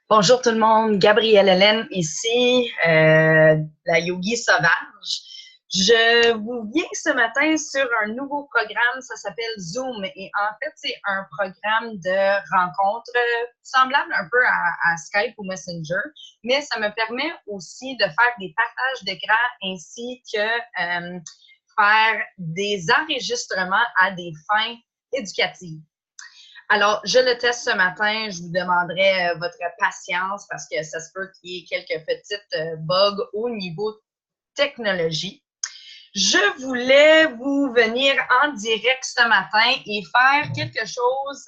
Bonjour tout le monde, Gabrielle Hélène ici, la yogi sauvage. Je vous viens ce matin sur un nouveau programme, ça s'appelle Zoom et en fait c'est un programme de rencontre semblable un peu à Skype ou Messenger, mais ça me permet aussi de faire des partages d'écran ainsi que faire des enregistrements à des fins éducatives. Alors, je le teste ce matin. Je vous demanderai votre patience parce que ça se peut qu'il y ait quelques petites bugs au niveau technologie. Je voulais vous venir en direct ce matin et faire quelque chose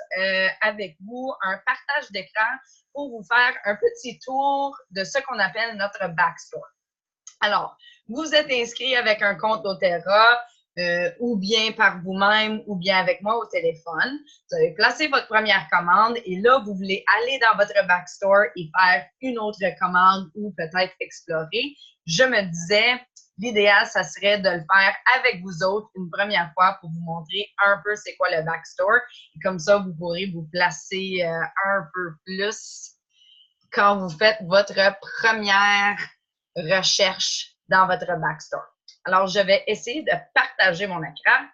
avec vous, un partage d'écran pour vous faire un petit tour de ce qu'on appelle notre backstore. Alors, vous êtes inscrit avec un compte doTERRA ou bien par vous-même ou bien avec moi au téléphone. Vous avez placé votre première commande et là, vous voulez aller dans votre backstore et faire une autre commande ou peut-être explorer. Je me disais, l'idéal, ça serait de le faire avec vous autres une première fois pour vous montrer un peu c'est quoi le backstore. Et comme ça, vous pourrez vous placer un peu plus quand vous faites votre première recherche dans votre backstore. Alors, je vais essayer de partager mon écran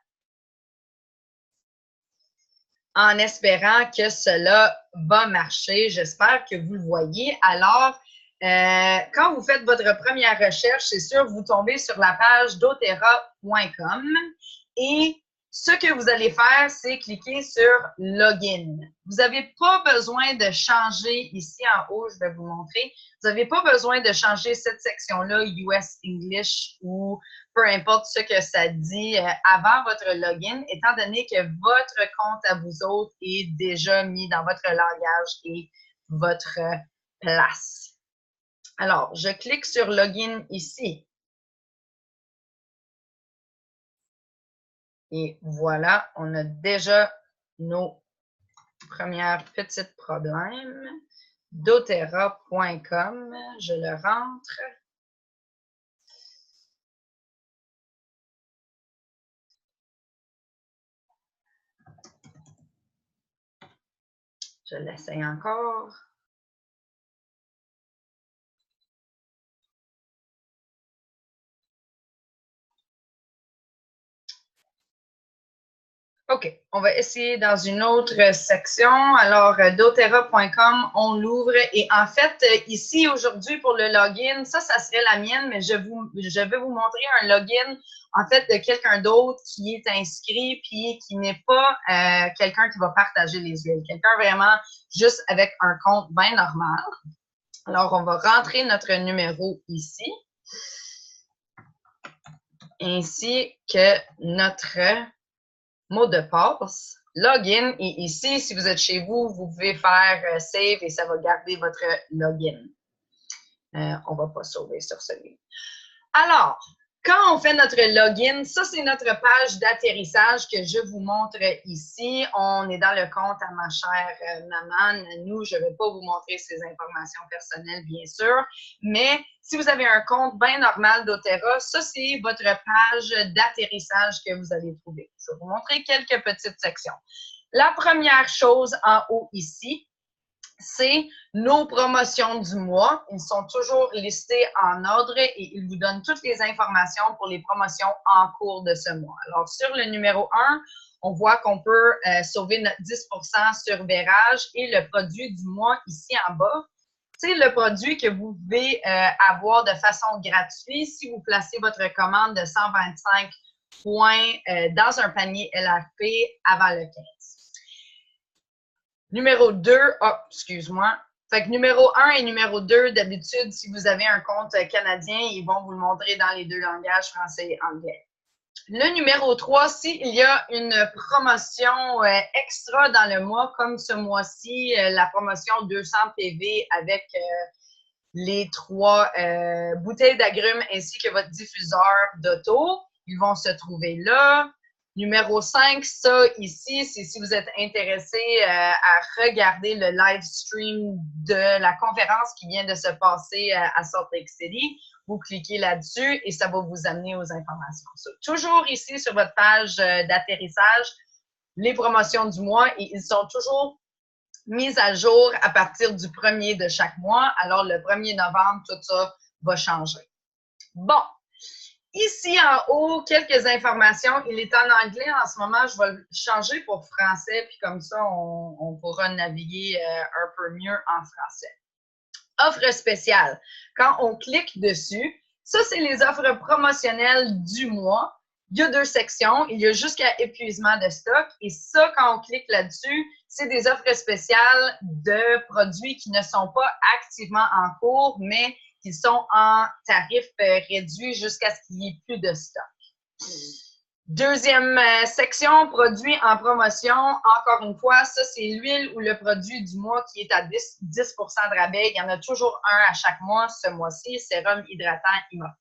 en espérant que cela va marcher. J'espère que vous le voyez. Alors, quand vous faites votre première recherche, c'est sûr, vous tombez sur la page doTERRA.com et ce que vous allez faire, c'est cliquer sur Login. Vous n'avez pas besoin de changer ici en haut, je vais vous montrer. Vous n'avez pas besoin de changer cette section-là, US English ou peu importe ce que ça dit avant votre login, étant donné que votre compte à vous autres est déjà mis dans votre langage et votre place. Alors, je clique sur Login ici. Et voilà, on a déjà nos premiers petits problèmes. doTERRA.com, je le rentre. Je l'essaye encore. OK, on va essayer dans une autre section. Alors, doTERRA.com, on l'ouvre. Et en fait, ici, aujourd'hui, pour le login, ça serait la mienne, mais je vais vous montrer un login, en fait, de quelqu'un d'autre qui est inscrit puis qui n'est pas quelqu'un qui va partager les huiles. Quelqu'un vraiment juste avec un compte bien normal. Alors, on va rentrer notre numéro ici, ainsi que notre mot de passe, login, et ici, si vous êtes chez vous, vous pouvez faire save et ça va garder votre login. On ne va pas sauver sur celui. Alors, quand on fait notre login, ça c'est notre page d'atterrissage que je vous montre ici. On est dans le compte à ma chère maman, Nanou. Je ne vais pas vous montrer ses informations personnelles, bien sûr, mais si vous avez un compte bien normal doTERRA, ça c'est votre page d'atterrissage que vous allez trouver. Je vais vous montrer quelques petites sections. La première chose en haut ici, c'est nos promotions du mois. Ils sont toujours listés en ordre et ils vous donnent toutes les informations pour les promotions en cours de ce mois. Alors, sur le numéro 1, on voit qu'on peut sauver notre 10% sur verrage et le produit du mois ici en bas. C'est le produit que vous pouvez avoir de façon gratuite si vous placez votre commande de 125 points dans un panier LRP avant le 15. Numéro 2, excuse-moi. Fait que numéro 1 et numéro 2, d'habitude, si vous avez un compte canadien, ils vont vous le montrer dans les deux langages, français et anglais. Le numéro 3, s'il y a une promotion extra dans le mois, comme ce mois-ci, la promotion 200 PV avec les 3 bouteilles d'agrumes ainsi que votre diffuseur d'auto, ils vont se trouver là. Numéro 5, ça ici, c'est si vous êtes intéressé à regarder le live stream de la conférence qui vient de se passer à Salt Lake City. Vous cliquez là-dessus et ça va vous amener aux informations. Toujours ici sur votre page d'atterrissage, les promotions du mois et ils sont toujours mise à jour à partir du 1er de chaque mois. Alors, le 1er novembre, tout ça va changer. Bon, ici en haut, quelques informations. Il est en anglais en ce moment. Je vais le changer pour français, puis comme ça, on pourra naviguer un peu mieux en français. Offre spéciale. Quand on clique dessus, ça, c'est les offres promotionnelles du mois. Il y a 2 sections. Il y a jusqu'à épuisement de stock. Et ça, quand on clique là-dessus, c'est des offres spéciales de produits qui ne sont pas activement en cours, mais qui sont en tarif réduit jusqu'à ce qu'il n'y ait plus de stock. Deuxième section, produits en promotion. Encore une fois, ça, c'est l'huile ou le produit du mois qui est à 10 de rabais. Il y en a toujours un à chaque mois ce mois-ci, sérum hydratant immortel.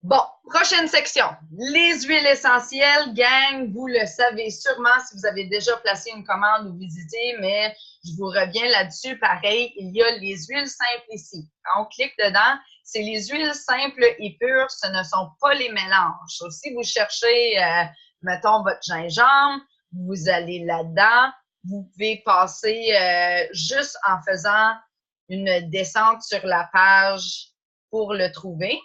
Bon, prochaine section. Les huiles essentielles, gang, vous le savez sûrement si vous avez déjà placé une commande ou visité, mais je vous reviens là-dessus. Pareil, il y a les huiles simples ici. Quand on clique dedans, c'est les huiles simples et pures, ce ne sont pas les mélanges. Donc, si vous cherchez, mettons, votre gingembre, vous allez là-dedans. Vous pouvez passer juste en faisant une descente sur la page pour le trouver.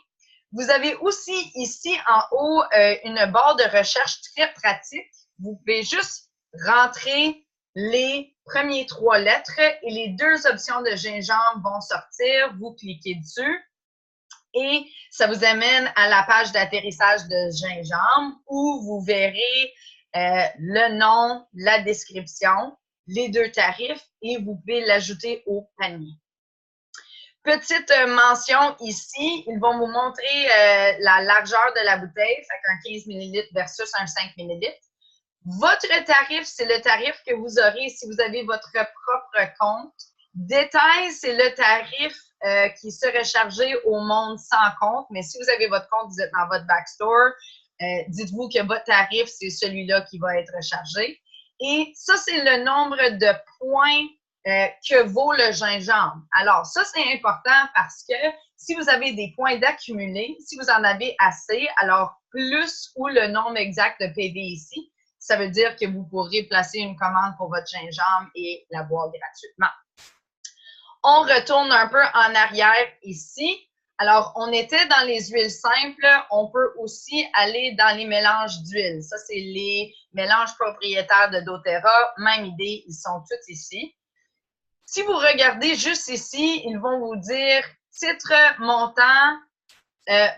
Vous avez aussi ici en haut une barre de recherche très pratique. Vous pouvez juste rentrer les premiers 3 lettres et les 2 options de gingembre vont sortir. Vous cliquez dessus et ça vous amène à la page d'atterrissage de gingembre où vous verrez le nom, la description, les 2 tarifs et vous pouvez l'ajouter au panier. Petite mention ici, ils vont vous montrer la largeur de la bouteille, fait qu'un 15 ml versus un 5 ml. Votre tarif, c'est le tarif que vous aurez si vous avez votre propre compte. Détail, c'est le tarif qui serait chargé au monde sans compte, mais si vous avez votre compte, vous êtes dans votre backstore, dites-vous que votre tarif, c'est celui-là qui va être chargé. Et ça, c'est le nombre de points que vaut le gingembre. Alors, ça, c'est important parce que si vous avez des points d'accumuler, si vous en avez assez, alors plus ou le nombre exact de PV ici, ça veut dire que vous pourrez placer une commande pour votre gingembre et la boire gratuitement. On retourne un peu en arrière ici. Alors, on était dans les huiles simples. On peut aussi aller dans les mélanges d'huile. Ça, c'est les mélanges propriétaires de doTERRA. Même idée, ils sont tous ici. Si vous regardez juste ici, ils vont vous dire titre, montant,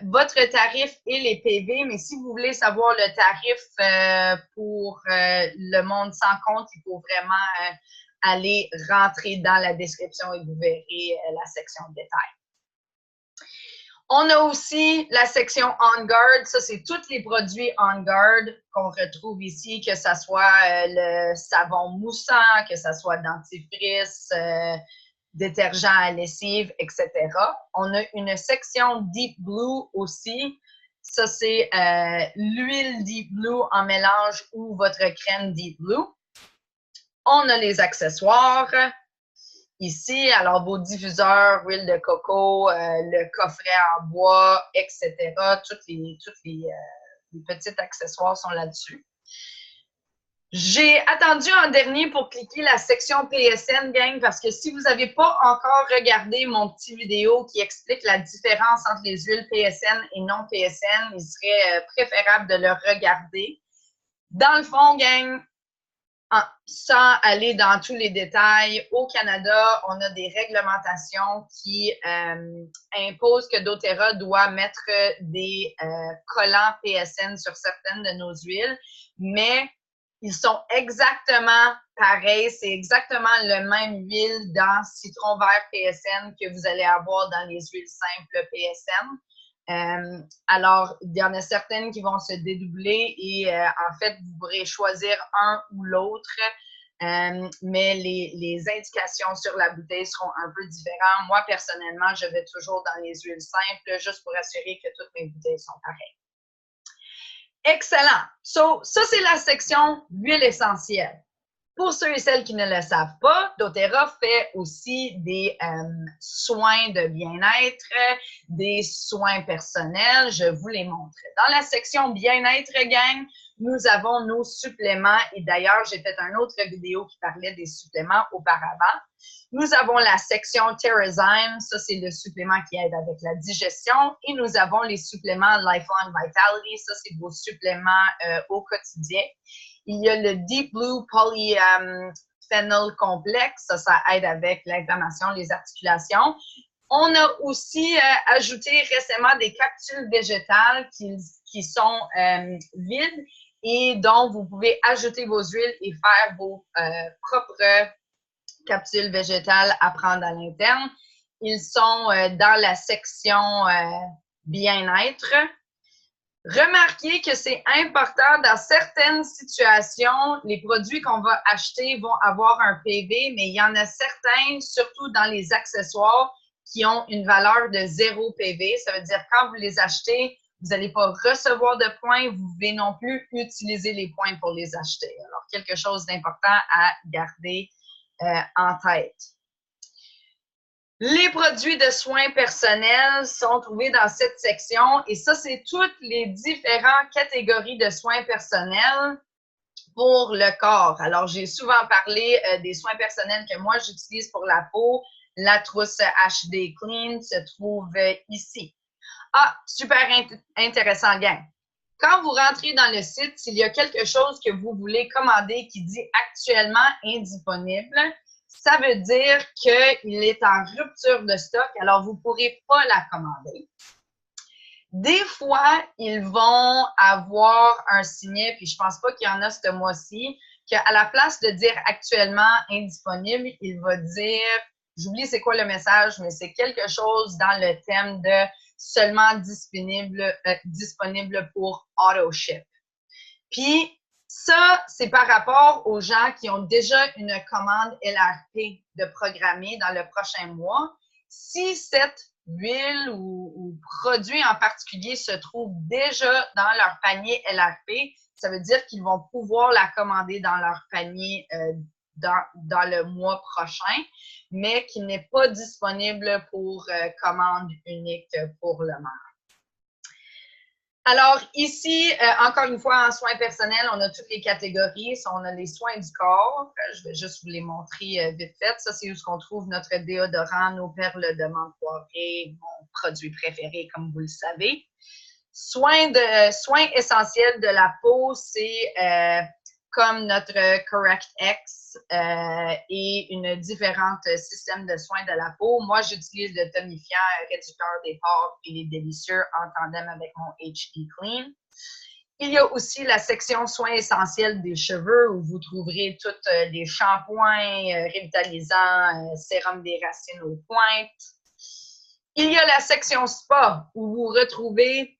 votre tarif et les PV. Mais si vous voulez savoir le tarif pour le monde sans compte, il faut vraiment aller rentrer dans la description et vous verrez la section de détails. On a aussi la section On Guard. Ça, c'est tous les produits On Guard qu'on retrouve ici, que ce soit le savon moussant, que ce soit dentifrice, détergent à lessive, etc. On a une section Deep Blue aussi. Ça, c'est l'huile Deep Blue en mélange ou votre crème Deep Blue. On a les accessoires. Ici, alors vos diffuseurs, huile de coco, le coffret en bois, etc. Tous les petits accessoires sont là-dessus. J'ai attendu en dernier pour cliquer la section PSN, gang, parce que si vous n'avez pas encore regardé mon petit vidéo qui explique la différence entre les huiles PSN et non PSN, il serait préférable de le regarder. Dans le fond, gang, sans aller dans tous les détails, au Canada, on a des réglementations qui imposent que doTERRA doit mettre des collants PSN sur certaines de nos huiles, mais ils sont exactement pareils. C'est exactement le même huile dans citron vert PSN que vous allez avoir dans les huiles simples PSN. Alors, il y en a certaines qui vont se dédoubler et en fait, vous pourrez choisir un ou l'autre, mais les indications sur la bouteille seront un peu différentes. Moi, personnellement, je vais toujours dans les huiles simples juste pour assurer que toutes mes bouteilles sont pareilles. Excellent! So, ça, c'est la section huile essentielle. Pour ceux et celles qui ne le savent pas, doTERRA fait aussi des soins de bien-être, des soins personnels. Je vous les montre. Dans la section bien-être, gang, nous avons nos suppléments. Et d'ailleurs, j'ai fait une autre vidéo qui parlait des suppléments auparavant. Nous avons la section Terrazyme. Ça, c'est le supplément qui aide avec la digestion. Et nous avons les suppléments Lifelong Vitality. Ça, c'est vos suppléments au quotidien. Il y a le Deep Blue Polyphenol Complex, ça aide avec l'inflammation, les articulations. On a aussi ajouté récemment des capsules végétales qui sont vides et dont vous pouvez ajouter vos huiles et faire vos propres capsules végétales à prendre à l'interne. Ils sont dans la section bien-être. Remarquez que c'est important dans certaines situations, les produits qu'on va acheter vont avoir un PV, mais il y en a certains, surtout dans les accessoires, qui ont une valeur de 0 PV. Ça veut dire quand vous les achetez, vous n'allez pas recevoir de points, vous pouvez non plus utiliser les points pour les acheter. Alors, quelque chose d'important à garder en tête. Les produits de soins personnels sont trouvés dans cette section et ça, c'est toutes les différentes catégories de soins personnels pour le corps. Alors, j'ai souvent parlé des soins personnels que moi, j'utilise pour la peau. La trousse HD Clean se trouve ici. Ah, super intéressant, gang. Quand vous rentrez dans le site, s'il y a quelque chose que vous voulez commander qui dit actuellement indisponible, ça veut dire qu'il est en rupture de stock, alors vous ne pourrez pas la commander. Des fois, ils vont avoir un signet, puis je ne pense pas qu'il y en a ce mois-ci, qu'à la place de dire actuellement indisponible, il va dire, j'oublie c'est quoi le message, mais c'est quelque chose dans le thème de seulement disponible pour auto-ship. Puis, ça, c'est par rapport aux gens qui ont déjà une commande LRP de programmer dans le prochain mois. Si cette huile ou produit en particulier se trouve déjà dans leur panier LRP, ça veut dire qu'ils vont pouvoir la commander dans leur panier dans le mois prochain, mais qui n'est pas disponible pour commande unique pour le moment. Alors, ici, encore une fois, en soins personnels, on a toutes les catégories. On a les soins du corps. Je vais juste vous les montrer vite fait. Ça, c'est où on trouve notre déodorant, nos perles de menthe poivrée, mon produit préféré, comme vous le savez. Soins essentiels de la peau, c'est comme notre Correct X et une différente système de soins de la peau. Moi, j'utilise le tonifiant réducteur des pores et les délicieux en tandem avec mon HD Clean. Il y a aussi la section soins essentiels des cheveux où vous trouverez tous les shampoings revitalisants, sérum des racines aux pointes. Il y a la section spa où vous retrouvez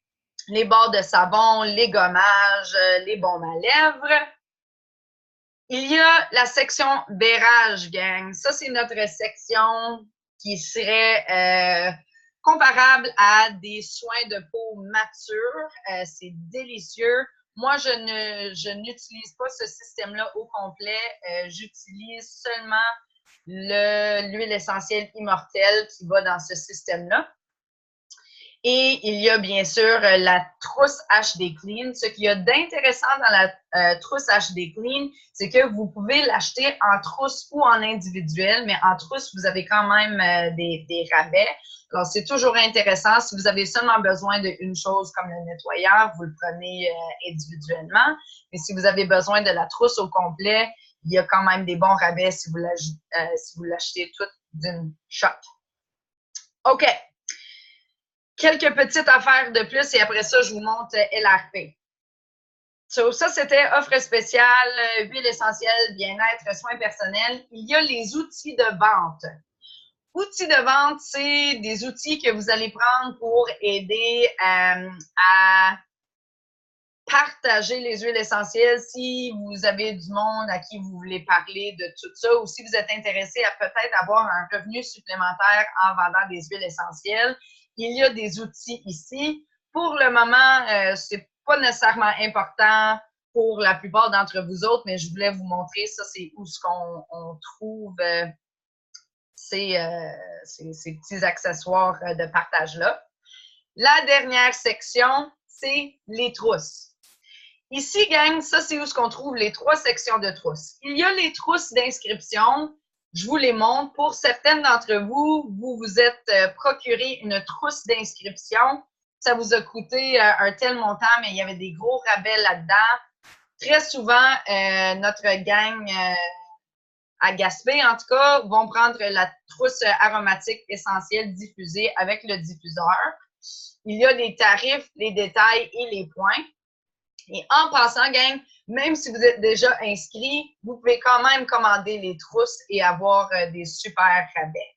les barres de savon, les gommages, les baumes à lèvres. Il y a la section beurrage, gang. Ça, c'est notre section qui serait comparable à des soins de peau matures. C'est délicieux. Moi, je n'utilise pas ce système-là au complet. J'utilise seulement l'huile essentielle immortelle qui va dans ce système-là. Et il y a bien sûr la trousse HD Clean. Ce qu'il y a d'intéressant dans la trousse HD Clean, c'est que vous pouvez l'acheter en trousse ou en individuel, mais en trousse, vous avez quand même des rabais. Alors, c'est toujours intéressant. Si vous avez seulement besoin d'une chose comme le nettoyeur, vous le prenez individuellement. Mais si vous avez besoin de la trousse au complet, il y a quand même des bons rabais si vous l'achetez tout d'une shot. OK. Quelques petites affaires de plus et après ça, je vous montre LRP. So, ça, c'était offre spéciale, huile essentielle, bien-être, soins personnels. Il y a les outils de vente. Outils de vente, c'est des outils que vous allez prendre pour aider à partager les huiles essentielles si vous avez du monde à qui vous voulez parler de tout ça ou si vous êtes intéressé à peut-être avoir un revenu supplémentaire en vendant des huiles essentielles. Il y a des outils ici. Pour le moment, c'est pas nécessairement important pour la plupart d'entre vous autres, mais je voulais vous montrer ça, c'est où ce qu'on trouve ces petits accessoires de partage-là. La dernière section, c'est les trousses. Ici, gang, ça, c'est où ce qu'on trouve les 3 sections de trousses. Il y a les trousses d'inscription. Je vous les montre. Pour certaines d'entre vous, vous vous êtes procuré une trousse d'inscription. Ça vous a coûté un tel montant, mais il y avait des gros rabais là-dedans. Très souvent, notre gang à Gaspé, en tout cas, vont prendre la trousse aromatique essentielle diffusée avec le diffuseur. Il y a les tarifs, les détails et les points. Et en passant, gang, même si vous êtes déjà inscrit, vous pouvez quand même commander les trousses et avoir des super rabais.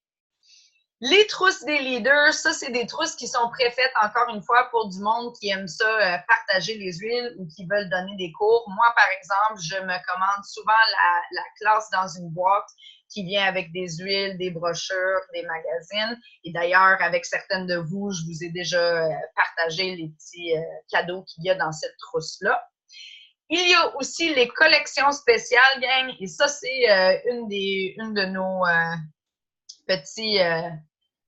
Les trousses des leaders, ça, c'est des trousses qui sont préfaites, encore une fois, pour du monde qui aime ça, partager les huiles ou qui veulent donner des cours. Moi, par exemple, je me commande souvent la classe dans une boîte qui vient avec des huiles, des brochures, des magazines. Et d'ailleurs, avec certaines de vous, je vous ai déjà partagé les petits cadeaux qu'il y a dans cette trousse-là. Il y a aussi les collections spéciales, gang, et ça, c'est une de nos petits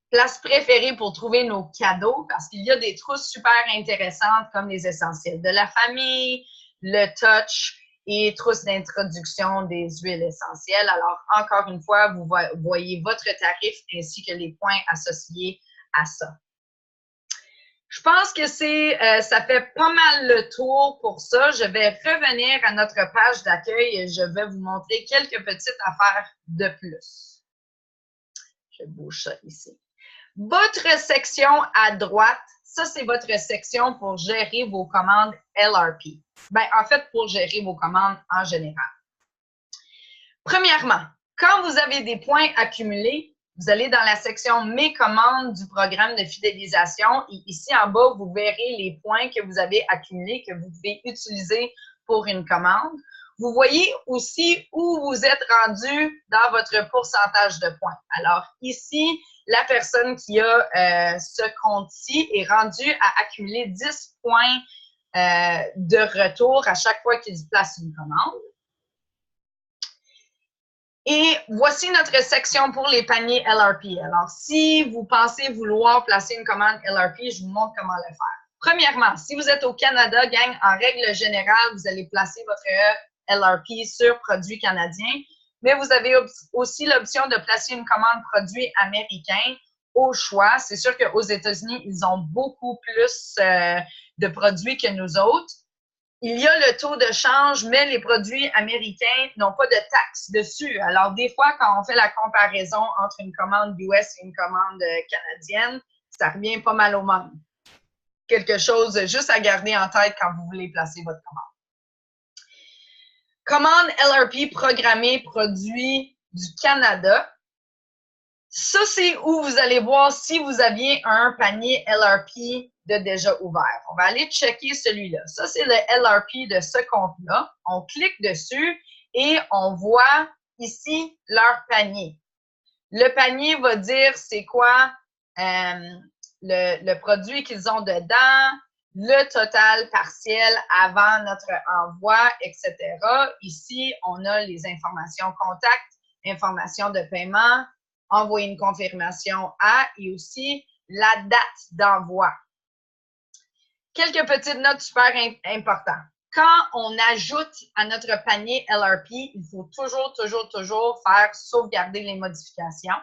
places préférées pour trouver nos cadeaux, parce qu'il y a des trousses super intéressantes comme les essentiels de la famille, le touch et trousses d'introduction des huiles essentielles. Alors, encore une fois, vous voyez votre tarif ainsi que les points associés à ça. Je pense que ça fait pas mal le tour pour ça. Je vais revenir à notre page d'accueil et je vais vous montrer quelques petites affaires de plus. Je bouge ça ici. Votre section à droite, ça, c'est votre section pour gérer vos commandes LRP. Ben, en fait, pour gérer vos commandes en général. Premièrement, quand vous avez des points accumulés, vous allez dans la section « Mes commandes » du programme de fidélisation et ici en bas, vous verrez les points que vous avez accumulés, que vous pouvez utiliser pour une commande. Vous voyez aussi où vous êtes rendu dans votre pourcentage de points. Alors ici, la personne qui a ce compte-ci est rendue à accumuler 10 points de retour à chaque fois qu'il place une commande. Et voici notre section pour les paniers LRP. Alors, si vous pensez vouloir placer une commande LRP, je vous montre comment le faire. Premièrement, si vous êtes au Canada, gang, en règle générale, vous allez placer votre LRP sur produits canadiens, mais vous avez aussi l'option de placer une commande produit américain au choix. C'est sûr qu'aux États-Unis, ils ont beaucoup plus de produits que nous autres. Il y a le taux de change, mais les produits américains n'ont pas de taxes dessus. Alors, des fois, quand on fait la comparaison entre une commande US et une commande canadienne, ça revient pas mal au même. Quelque chose juste à garder en tête quand vous voulez placer votre commande. Commande LRP programmée produit du Canada. Ça, c'est où vous allez voir si vous aviez un panier LRP de déjà ouvert. On va aller checker celui-là. Ça, c'est le LRP de ce compte-là. On clique dessus et on voit ici leur panier. Le panier va dire c'est quoi le produit qu'ils ont dedans, le total partiel avant notre envoi, etc. Ici, on a les informations contact, informations de paiement, envoyer une confirmation à et aussi la date d'envoi. Quelques petites notes super importantes. Quand on ajoute à notre panier LRP, il faut toujours faire sauvegarder les modifications.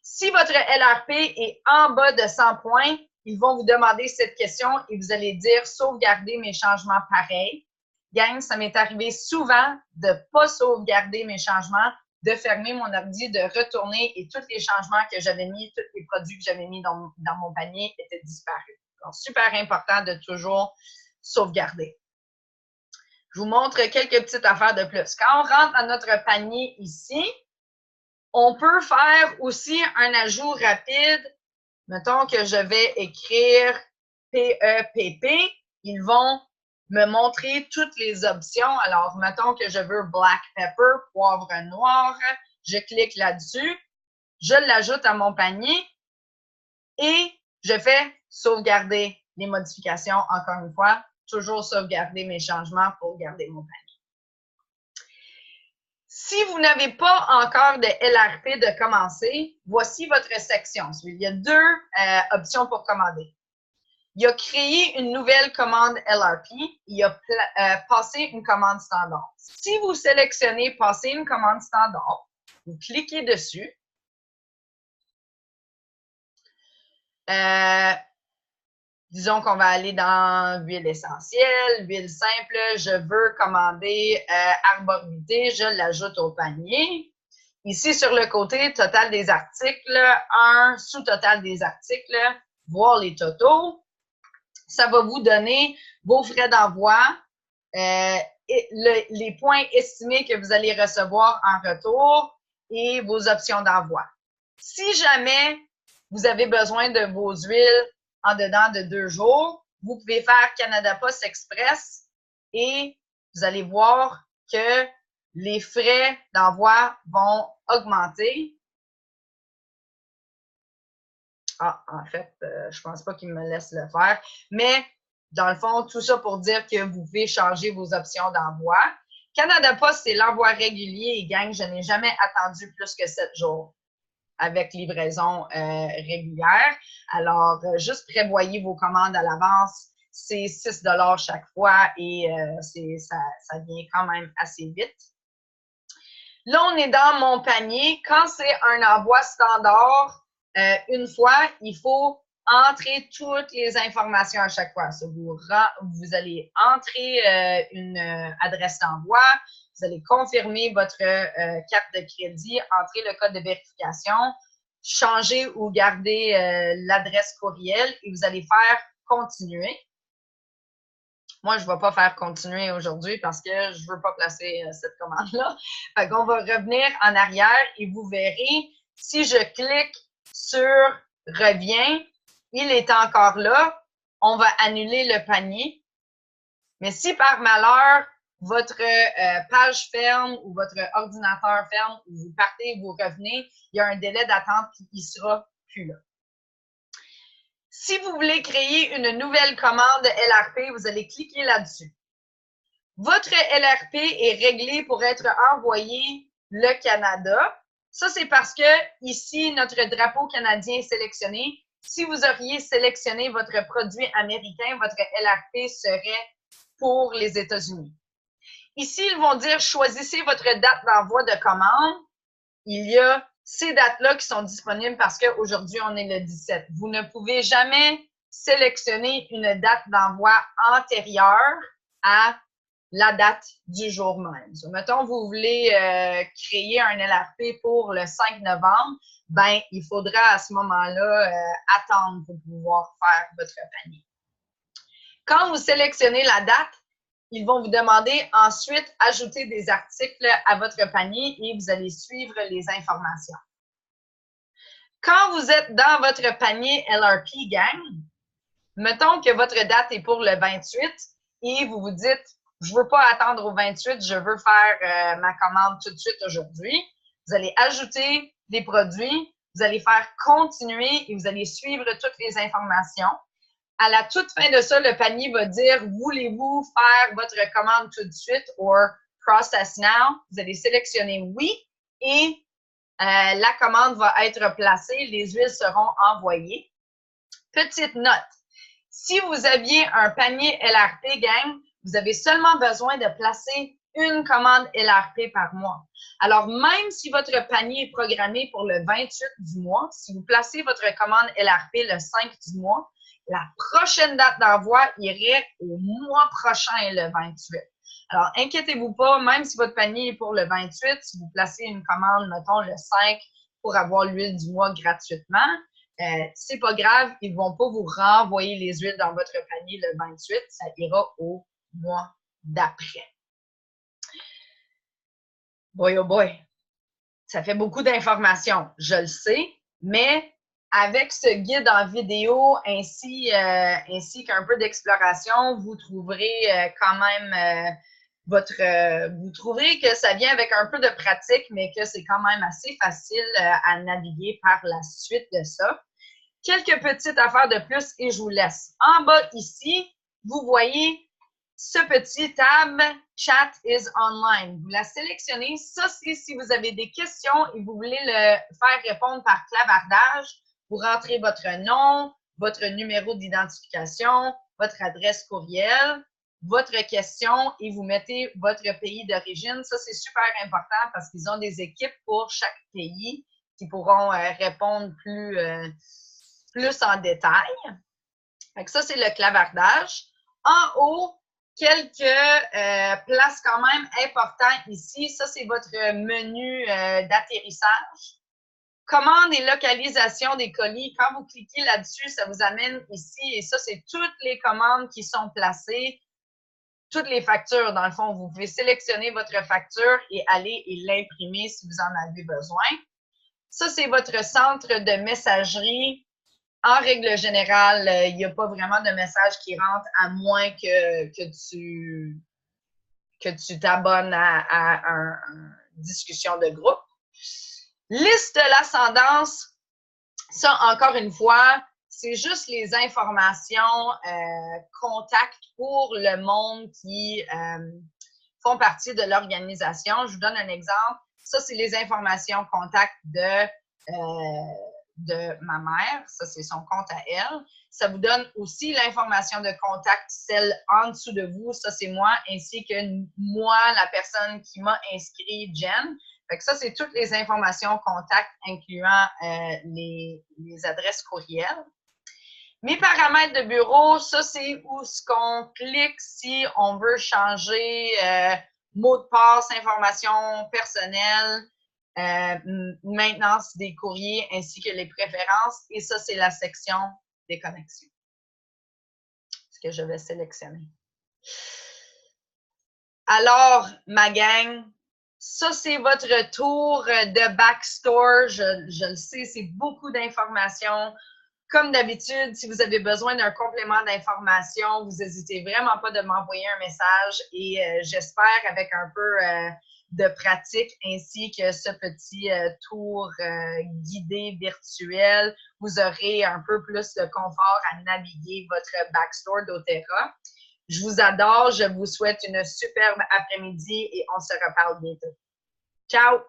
Si votre LRP est en bas de 100 points, ils vont vous demander cette question et vous allez dire « Sauvegarder mes changements pareils ». Gang, ça m'est arrivé souvent de ne pas sauvegarder mes changements, de fermer mon ordi, de retourner et tous les changements que j'avais mis, tous les produits que j'avais mis dans mon panier étaient disparus. Donc, super important de toujours sauvegarder. Je vous montre quelques petites affaires de plus. Quand on rentre dans notre panier ici, on peut faire aussi un ajout rapide. Mettons que je vais écrire PEPP. Ils vont me montrer toutes les options. Alors, mettons que je veux black pepper, poivre noir. Je clique là-dessus. Je l'ajoute à mon panier et je fais sauvegarder les modifications, encore une fois, toujours sauvegarder mes changements pour garder mon panier. Si vous n'avez pas encore de LRP de commencer, voici votre section. Il y a deux options pour commander. Il a créé une nouvelle commande LRP. Il a passé une commande standard. Si vous sélectionnez passer une commande standard, vous cliquez dessus. Disons qu'on va aller dans huile essentielle, huile simple. Je veux commander arborité. Je l'ajoute au panier. Ici, sur le côté, total des articles, un sous-total des articles, voir les totaux. Ça va vous donner vos frais d'envoi, les points estimés que vous allez recevoir en retour et vos options d'envoi. Si jamais vous avez besoin de vos huiles en dedans de 2 jours, vous pouvez faire Canada Post Express et vous allez voir que les frais d'envoi vont augmenter. Ah, en fait, je pense pas qu'il me laisse le faire. Mais, dans le fond, tout ça pour dire que vous pouvez changer vos options d'envoi. Canada Post, c'est l'envoi régulier et gang, je n'ai jamais attendu plus que 7 jours avec livraison régulière. Alors, juste prévoyez vos commandes à l'avance. C'est 6 $ chaque fois et ça vient quand même assez vite. Là, on est dans mon panier. Quand c'est un envoi standard, une fois, il faut entrer toutes les informations à chaque fois. Vous allez entrer une adresse d'envoi, vous allez confirmer votre carte de crédit, entrer le code de vérification, changer ou garder l'adresse courriel et vous allez faire continuer. Moi, je ne vais pas faire continuer aujourd'hui parce que je ne veux pas placer cette commande-là. Fait qu'on va revenir en arrière et vous verrez, si je clique sur Reviens, il est encore là. On va annuler le panier. Mais si par malheur, votre page ferme ou votre ordinateur ferme, ou vous partez et vous revenez, il y a un délai d'attente qui ne sera plus là. Si vous voulez créer une nouvelle commande LRP, vous allez cliquer là-dessus. Votre LRP est réglé pour être envoyé le Canada. Ça, c'est parce que ici, notre drapeau canadien est sélectionné. Si vous auriez sélectionné votre produit américain, votre LRP serait pour les États-Unis. Ici, ils vont dire choisissez votre date d'envoi de commande. Il y a ces dates-là qui sont disponibles parce qu'aujourd'hui, on est le 17. Vous ne pouvez jamais sélectionner une date d'envoi antérieure à la date du jour même. So, mettons, vous voulez créer un LRP pour le 5 novembre, ben, il faudra à ce moment-là attendre pour pouvoir faire votre panier. Quand vous sélectionnez la date, ils vont vous demander ensuite ajouter des articles à votre panier et vous allez suivre les informations. Quand vous êtes dans votre panier LRP Gang, mettons que votre date est pour le 28 et vous vous dites « Je ne veux pas attendre au 28, je veux faire ma commande tout de suite aujourd'hui ». Vous allez ajouter des produits, vous allez faire continuer et vous allez suivre toutes les informations. À la toute fin de ça, le panier va dire « Voulez-vous faire votre commande tout de suite » ou « Process now ». Vous allez sélectionner « Oui » et la commande va être placée, les huiles seront envoyées. Petite note, si vous aviez un panier LRP, gang, vous avez seulement besoin de placer une commande LRP par mois. Alors, même si votre panier est programmé pour le 28 du mois, si vous placez votre commande LRP le 5 du mois, la prochaine date d'envoi irait au mois prochain, le 28. Alors, inquiétez-vous pas, même si votre panier est pour le 28, si vous placez une commande, mettons, le 5 pour avoir l'huile du mois gratuitement, c'est pas grave, ils vont pas vous renvoyer les huiles dans votre panier le 28, ça ira au mois d'après. Boy, oh boy, ça fait beaucoup d'informations, je le sais, mais avec ce guide en vidéo ainsi qu'un peu d'exploration, vous trouverez quand même vous trouverez que ça vient avec un peu de pratique, mais que c'est quand même assez facile à naviguer par la suite de ça. Quelques petites affaires de plus et je vous laisse. En bas ici, vous voyez ce petit tab Chat is online. Vous la sélectionnez. Ça, c'est si vous avez des questions et vous voulez le faire répondre par clavardage. Vous rentrez votre nom, votre numéro d'identification, votre adresse courriel, votre question et vous mettez votre pays d'origine. Ça, c'est super important parce qu'ils ont des équipes pour chaque pays qui pourront répondre plus en détail. Fait que ça, c'est le clavardage. En haut, quelques places quand même importantes ici. Ça, c'est votre menu d'atterrissage. Commande et localisation des colis. Quand vous cliquez là-dessus, ça vous amène ici. Et ça, c'est toutes les commandes qui sont placées, toutes les factures. Dans le fond, vous pouvez sélectionner votre facture et aller et l'imprimer si vous en avez besoin. Ça, c'est votre centre de messagerie. En règle générale, il n'y a pas vraiment de message qui rentre à moins que tu t'abonnes à une discussion de groupe. Liste de l'ascendance, ça, encore une fois, c'est juste les informations contacts pour le monde qui font partie de l'organisation. Je vous donne un exemple. Ça, c'est les informations contacts de ma mère. Ça, c'est son compte à elle. Ça vous donne aussi l'information de contact, celle en dessous de vous. Ça, c'est moi, ainsi que moi, la personne qui m'a inscrit, Jen. Fait que ça, c'est toutes les informations contacts, incluant les adresses courriels. Mes paramètres de bureau, ça, c'est où ce qu'on clique si on veut changer mot de passe, information personnelle, maintenance des courriers ainsi que les préférences. Et ça, c'est la section des connexions. Ce que je vais sélectionner. Alors, ma gang, ça, c'est votre tour de Backstore. Je le sais, c'est beaucoup d'informations. Comme d'habitude, si vous avez besoin d'un complément d'information, vous n'hésitez vraiment pas de m'envoyer un message et j'espère avec un peu de pratique ainsi que ce petit tour guidé virtuel, vous aurez un peu plus de confort à naviguer votre Backstore doTERRA. Je vous adore, je vous souhaite une superbe après-midi et on se reparle bientôt. Ciao!